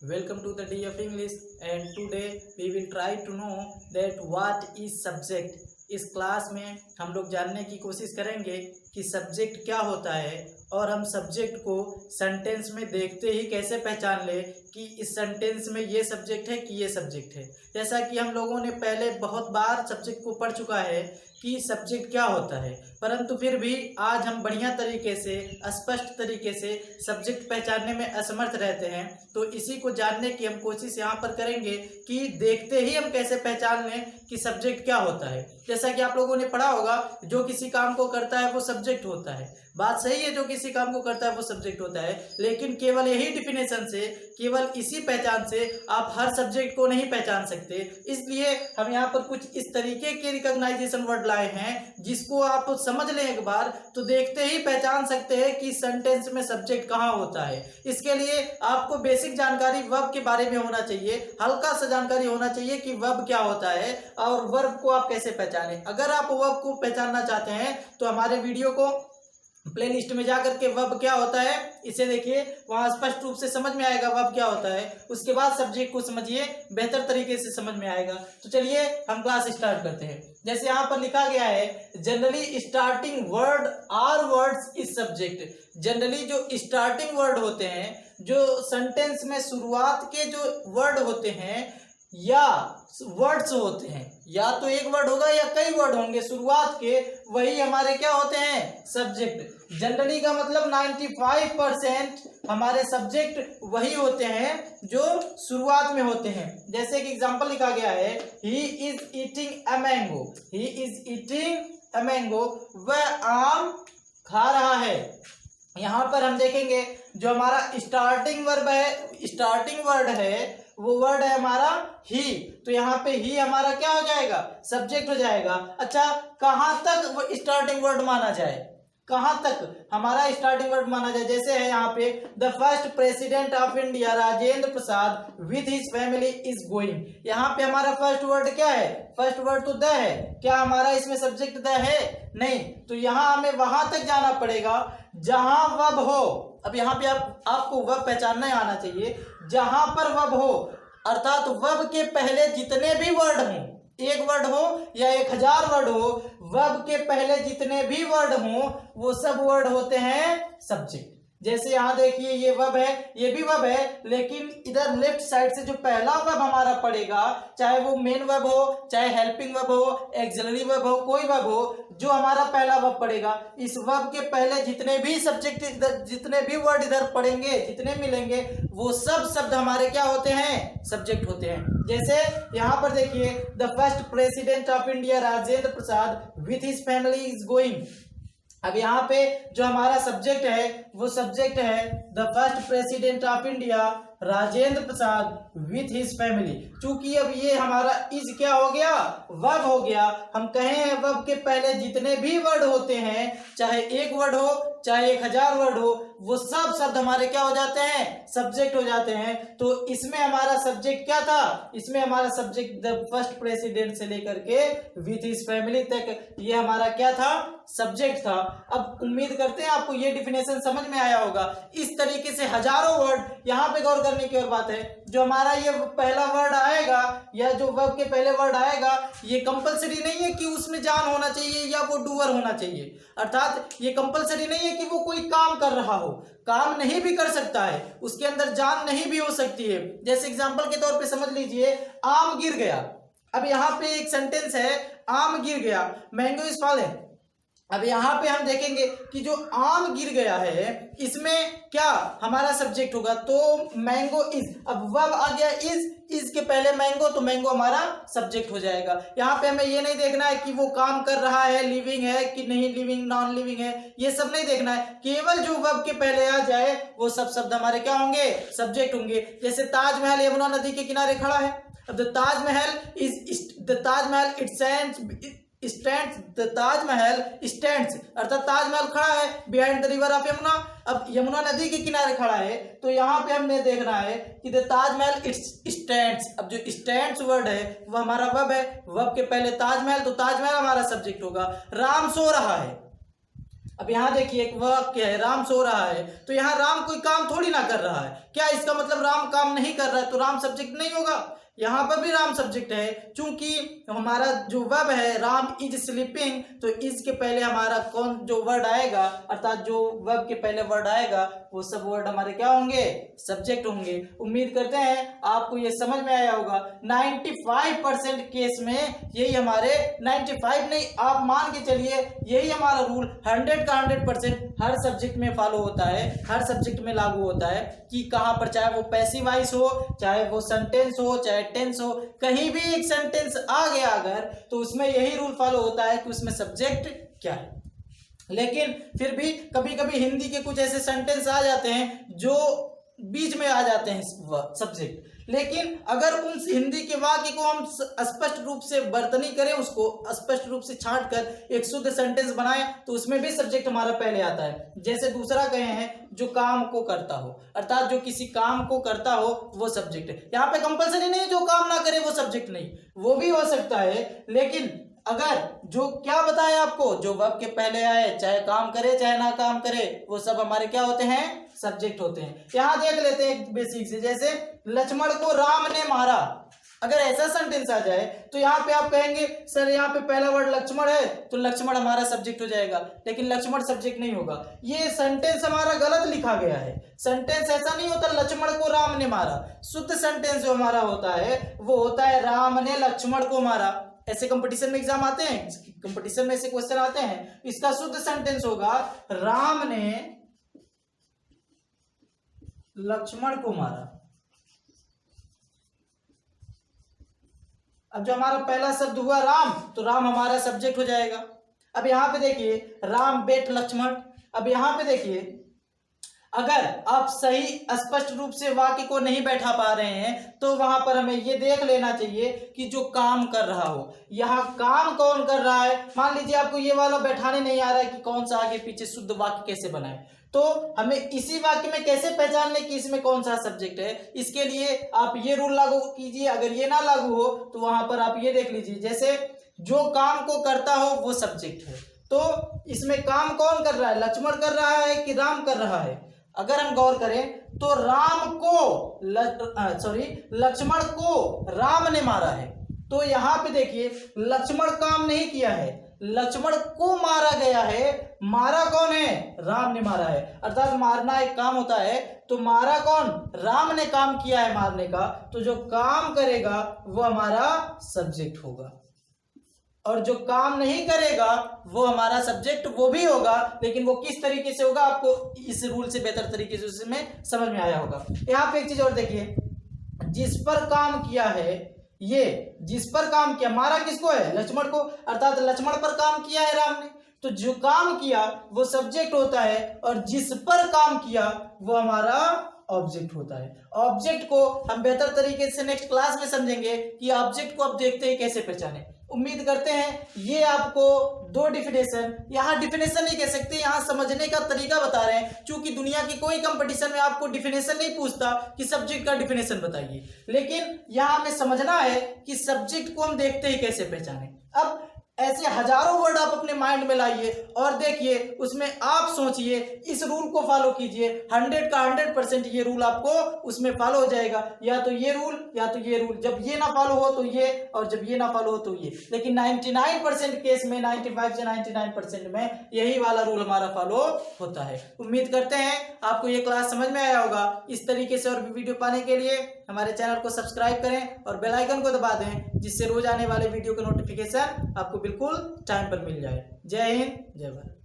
Welcome to the DF English, and today we will try to know that what is subject. इस class में हम लोग जानने की कोशिश करेंगे कि सब्जेक्ट क्या होता है और हम सब्जेक्ट को सेंटेंस में देखते ही कैसे पहचान ले कि इस सेंटेंस में ये सब्जेक्ट है कि ये सब्जेक्ट है। जैसा कि हम लोगों ने पहले बहुत बार सब्जेक्ट को पढ़ चुका है कि सब्जेक्ट क्या होता है, परंतु फिर भी आज हम बढ़िया तरीके से स्पष्ट तरीके से सब्जेक्ट पहचानने में असमर्थ रहते हैं। तो इसी को जानने की हम कोशिश यहाँ पर करेंगे कि देखते ही हम कैसे पहचान लें कि सब्जेक्ट क्या होता है। जैसा कि आप लोगों ने पढ़ा होगा, जो किसी काम को करता है वो सब्जेक्ट होता है। बात सही है, जो किसी काम को करता है वो सब्जेक्ट होता है, लेकिन केवल यही डिफिनेशन से, केवल इसी पहचान से आप हर सब्जेक्ट को नहीं पहचान सकते। इसलिए हम यहाँ पर कुछ इस तरीके के रिकॉग्नाइजेशन वर्ड लाए हैं जिसको आप समझ लें एक बार तो देखते ही पहचान सकते हैं कि सेंटेंस में सब्जेक्ट कहाँ होता है। इसके लिए आपको बेसिक जानकारी वर्ब के बारे में होना चाहिए, हल्का सा जानकारी होना चाहिए कि वर्ब क्या होता है और वर्ब को आप कैसे पहचानें। अगर आप वर्ब को पहचानना चाहते हैं तो हमारे वीडियो को प्लेलिस्ट में जाकर के वर्ब क्या होता है इसे देखिए, वहां स्पष्ट रूप से समझ में आएगा वर्ब क्या होता है। उसके बाद सब्जेक्ट को समझिए, बेहतर तरीके से समझ में आएगा। तो चलिए हम क्लास स्टार्ट करते हैं। जैसे यहाँ पर लिखा गया है, generally starting word or words is subject. Generally जो स्टार्टिंग वर्ड होते हैं, जो सेंटेंस में शुरुआत के जो वर्ड होते हैं या वर्ड्स होते हैं, या तो एक वर्ड होगा या कई वर्ड होंगे शुरुआत के, वही हमारे क्या होते हैं सब्जेक्ट। जनरली का मतलब 95% हमारे सब्जेक्ट वही होते हैं जो शुरुआत में होते हैं। जैसे एक एग्जांपल लिखा गया है, he is eating a mango. He is eating a mango, वह आम खा रहा है। यहाँ पर हम देखेंगे जो हमारा स्टार्टिंग वर्ब है, स्टार्टिंग वर्ड है, वो वर्ड है हमारा ही। तो यहाँ पे ही हमारा क्या हो जाएगा सब्जेक्ट हो जाएगा। अच्छा, कहाँ तक वो स्टार्टिंग वर्ड माना जाए, कहाँ तक हमारा स्टार्टिंग वर्ड माना जाए। जैसे है यहाँ पे, the first president of India Rajendra Prasad with his family is going. यहाँ पे हमारा फर्स्ट वर्ड क्या है, फर्स्ट वर्ड तो द है। क्या हमारा इसमें सब्जेक्ट द है? नहीं। तो यहाँ हमें वहां तक जाना पड़ेगा जहां वर्ब हो। अब यहाँ पे आपको वर्ब पहचानना आना चाहिए। जहां पर वर्ब हो, अर्थात वर्ब के पहले जितने भी वर्ड हों, एक वर्ड हो या 1000 वर्ड हो, वर्ब के पहले जितने भी वर्ड हों वो सब वर्ड होते हैं सब्जेक्ट। जैसे यहाँ देखिए, ये वर्ब है, ये भी वर्ब है, लेकिन इधर लेफ्ट साइड से जो पहला वर्ब हमारा पड़ेगा, चाहे वो मेन वर्ब हो, चाहे हेल्पिंग वर्ब हो, एक्सिलरी वर्ब हो, कोई वर्ब हो, जो हमारा पहला वर्ब पड़ेगा, इस वर्ब के पहले जितने भी सब्जेक्ट इधर, जितने भी वर्ड इधर पड़ेंगे, जितने मिलेंगे, वो सब शब्द हमारे क्या होते हैं सब्जेक्ट होते हैं। जैसे यहाँ पर देखिए, the first president of India Rajendra Prasad with his family is going. अब यहाँ पे जो हमारा सब्जेक्ट है वो सब्जेक्ट है the first president of India Rajendra Prasad with his family. चूंकि अब ये हमारा इज क्या हो गया, वर्ब हो गया। हम कहें वर्ब के पहले जितने भी वर्ड होते हैं, चाहे एक वर्ड हो चाहे 1000 वर्ड हो, वो सब शब्द हमारे क्या हो जाते हैं सब्जेक्ट हो जाते हैं। तो इसमें हमारा सब्जेक्ट क्या था, इसमें हमारा सब्जेक्ट द फर्स्ट प्रेसिडेंट से लेकर के विथ हिज फैमिली तक, ये हमारा क्या था सब्जेक्ट था। अब उम्मीद करते हैं आपको ये डिफिनेशन समझ में आया होगा। इस तरीके से हजारों वर्ड। यहाँ पे गौर करने की और बात है, जो हमारा ये पहला वर्ड आएगा या जो वर्ब के पहले वर्ड आएगा, ये कंपलसरी नहीं है कि उसमें जान होना चाहिए या वो डूअर होना चाहिए। अर्थात ये कंपलसरी नहीं है कि वो कोई काम कर रहा हो, काम नहीं भी कर सकता है, उसके अंदर जान नहीं भी हो सकती है। जैसे एग्जांपल के तौर पे समझ लीजिए, आम गिर गया। अब यहाँ पे एक सेंटेंस है, आम गिर गया, मैंगो इज फॉलिंग। अब यहाँ पे हम देखेंगे कि जो आम गिर गया है इसमें क्या हमारा सब्जेक्ट होगा, तो मैंगो इज। अब वर्ब आ गया इज के पहले मैंगो, तो मैंगो हमारा सब्जेक्ट हो जाएगा। यहाँ पे हमें ये नहीं देखना है कि वो काम कर रहा है, लिविंग है कि नहीं लिविंग, नॉन लिविंग है, ये सब नहीं देखना है। केवल जो वर्ब के पहले आ जाए वो सब शब्द हमारे क्या होंगे सब्जेक्ट होंगे। जैसे ताजमहल यमुना नदी के किनारे खड़ा है। अब the Taj Mahal the Taj Mahal stands, अर्थात ताजमहल खड़ा है behind the river of Yamuna. अब यमुना नदी के किनारे खड़ा है, तो यहाँ पे हमने देखना है कि द ताजमहल स्टैंड्स। अब जो स्टैंड्स वर्ड है वो हमारा वर्ब है, वर्ब के पहले ताजमहल, तो ताजमहल हमारा सब्जेक्ट होगा। राम सो रहा है, अब यहाँ देखिए एक वाक्य है, राम सो रहा है, तो यहाँ राम कोई काम थोड़ी ना कर रहा है। क्या इसका मतलब राम काम नहीं कर रहा है तो राम सब्जेक्ट नहीं होगा? यहाँ पर भी राम सब्जेक्ट है, क्योंकि हमारा जो वर्ब है राम इज स्लीपिंग, तो इज के पहले हमारा कौन जो वर्ड आएगा, अर्थात जो वर्ब के पहले वर्ड आएगा वो सब वर्ड हमारे क्या होंगे? सब्जेक्ट होंगे। उम्मीद करते हैं आपको ये समझ में आया होगा। 95% केस में यही हमारे 95 नहीं, आप मान के चलिए यही हमारा रूल 100 का 100% हर सब्जेक्ट में फॉलो होता है, हर सब्जेक्ट में लागू होता है कि कहाँ पर, चाहे वो पैसिव वॉइस हो, चाहे वो सेंटेंस हो, चाहे टेंस हो, कहीं भी एक सेंटेंस आ गया अगर, तो उसमें यही रूल फॉलो होता है कि उसमें सब्जेक्ट क्या है। लेकिन फिर भी कभी कभी हिंदी के कुछ ऐसे सेंटेंस आ जाते हैं जो बीच में आ जाते हैं सब्जेक्ट, लेकिन अगर उन हिंदी के वाक्य को हम स्पष्ट रूप से वर्तनी करें, उसको स्पष्ट रूप से छांट कर एक शुद्ध सेंटेंस बनाएं, तो उसमें भी सब्जेक्ट हमारा पहले आता है। जैसे दूसरा कहे हैं जो काम को करता हो, अर्थात जो किसी काम को करता हो वो सब्जेक्ट है। यहाँ पे कंपलसरी नहीं जो काम ना करे वो सब्जेक्ट नहीं, वो भी हो सकता है, लेकिन अगर जो क्या बताया आपको, जो वर्ब के पहले आए, चाहे काम करे चाहे ना काम करे, वो सब हमारे क्या होते हैं? सब्जेक्ट होते हैं। यहां देख लेते हैं बेसिक से, जैसे लक्ष्मण को राम ने मारा, अगर ऐसा सेंटेंस आ जाए तो यहाँ पे आप कहेंगे सर यहाँ पे पहला वर्ड लक्ष्मण है तो लक्ष्मण हमारा सब्जेक्ट हो जाएगा, लेकिन लक्ष्मण सब्जेक्ट नहीं होगा। ये सेंटेंस हमारा गलत लिखा गया है। सेंटेंस ऐसा नहीं होता लक्ष्मण को राम ने मारा। शुद्ध सेंटेंस जो हमारा होता है वो होता है राम ने लक्ष्मण को मारा। ऐसे कंपटीशन में एग्जाम आते हैं, कंपटीशन में ऐसे क्वेश्चन आते हैं, इसका शुद्ध सेंटेंस होगा राम ने लक्ष्मण को मारा। अब जो हमारा पहला शब्द हुआ राम, तो राम हमारा सब्जेक्ट हो जाएगा। अब यहां पे देखिए राम बेट लक्ष्मण। अब यहां पे देखिए अगर आप सही स्पष्ट रूप से वाक्य को नहीं बैठा पा रहे हैं तो वहां पर हमें ये देख लेना चाहिए कि जो काम कर रहा हो, यहाँ काम कौन कर रहा है। मान लीजिए आपको ये वाला बैठाने नहीं आ रहा है कि कौन सा आगे पीछे शुद्ध वाक्य कैसे बनाए, तो हमें इसी वाक्य में कैसे पहचानने कि इसमें कौन सा सब्जेक्ट है। इसके लिए आप ये रूल लागू कीजिए, अगर ये ना लागू हो तो वहां पर आप ये देख लीजिए, जैसे जो काम को करता हो वो सब्जेक्ट है, तो इसमें काम कौन कर रहा है? लक्ष्मण कर रहा है कि राम कर रहा है? अगर हम गौर करें तो राम को लक्ष्मण को राम ने मारा है, तो यहां पे देखिए लक्ष्मण काम नहीं किया है, लक्ष्मण को मारा गया है। मारा कौन है? राम ने मारा है। अर्थात मारना एक काम होता है, तो मारा कौन? राम ने काम किया है मारने का, तो जो काम करेगा वो हमारा सब्जेक्ट होगा, और जो काम नहीं करेगा वो हमारा सब्जेक्ट वो भी होगा, लेकिन वो किस तरीके से होगा आपको इस रूल से बेहतर तरीके से उसमें समझ में आया होगा। यहाँ पे एक चीज और देखिए, जिस पर काम किया है, ये जिस पर काम किया, मारा किसको है? लक्ष्मण को, अर्थात लक्ष्मण पर काम किया है राम ने, तो जो काम किया वो सब्जेक्ट होता है, और जिस पर काम किया वो हमारा ऑब्जेक्ट होता है। ऑब्जेक्ट को हम बेहतर तरीके से नेक्स्ट क्लास में समझेंगे कि ऑब्जेक्ट को आप देखते हैं कैसे पहचाने। उम्मीद करते हैं ये आपको दो डिफिनेशन, यहाँ डिफिनेशन नहीं कह सकते, यहाँ समझने का तरीका बता रहे हैं, क्योंकि दुनिया की कोई कंपटीशन में आपको डिफिनेशन नहीं पूछता कि सब्जेक्ट का डिफिनेशन बताइए, लेकिन यहाँ हमें समझना है कि सब्जेक्ट को हम देखते ही कैसे पहचाने। अब ऐसे हजारों वर्ड आप अपने माइंड में लाइए और देखिए, उसमें आप सोचिए, इस रूल को फॉलो कीजिए, 100 का 100% ये रूल आपको उसमें फॉलो हो जाएगा। या तो ये रूल या तो ये रूल, जब ये ना फॉलो हो तो ये, और जब ये ना फॉलो हो तो ये, लेकिन 99% केस में, 95 से 99% में यही वाला रूल हमारा फॉलो होता है। उम्मीद करते हैं आपको ये क्लास समझ में आया होगा। इस तरीके से और भी वीडियो पाने के लिए हमारे चैनल को सब्सक्राइब करें और बेल आइकन को दबा दें, जिससे रोज आने वाले वीडियो का नोटिफिकेशन आपको बिल्कुल टाइम पर मिल जाए। जय हिंद, जय भारत।